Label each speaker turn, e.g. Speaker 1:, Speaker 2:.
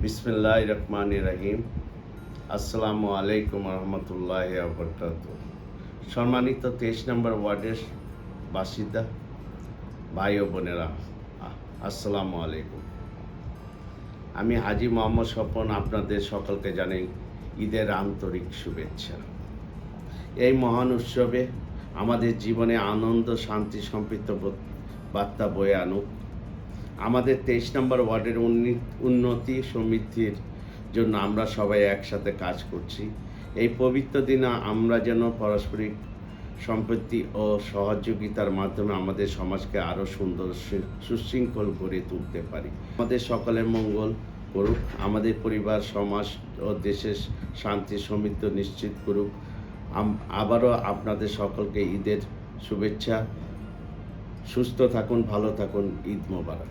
Speaker 1: বিসমিল্লাহির রহমানির রহিম। আসসালামু আলাইকুম রহমতুল্লাহি ওয়া বারাকাতুহু। সম্মানিত 23 নম্বর ওয়ার্ডের বাসিন্দা ভাই ও বোনেরা, আসসালামু আলাইকুম। আমি হাজী মোহাম্মদ স্বপন আপনাদের সকলকে জানাই ঈদের আন্তরিক শুভেচ্ছা। এই মহান উৎসবে আমাদের জীবনে আনন্দ, শান্তি, সম্পৃক্ত বার্তা বয়ে আনুক। আমাদের 23 নম্বর ওয়ার্ডের উন্নতি সমৃদ্ধির জন্য আমরা সবাই একসাথে কাজ করছি। এই পবিত্র দিনে আমরা যেন পারস্পরিক সম্পত্তি ও সহযোগিতার মাধ্যমে আমাদের সমাজকে আরও সুন্দর সুশৃঙ্খল করে তুলতে পারি। আমাদের সকলের মঙ্গল করুক, আমাদের পরিবার, সমাজ ও দেশের শান্তি সমৃদ্ধি নিশ্চিত করুক। আবারও আপনাদের সকলকে ঈদের শুভেচ্ছা। সুস্থ থাকুন, ভালো থাকুন। ঈদ মোবারক।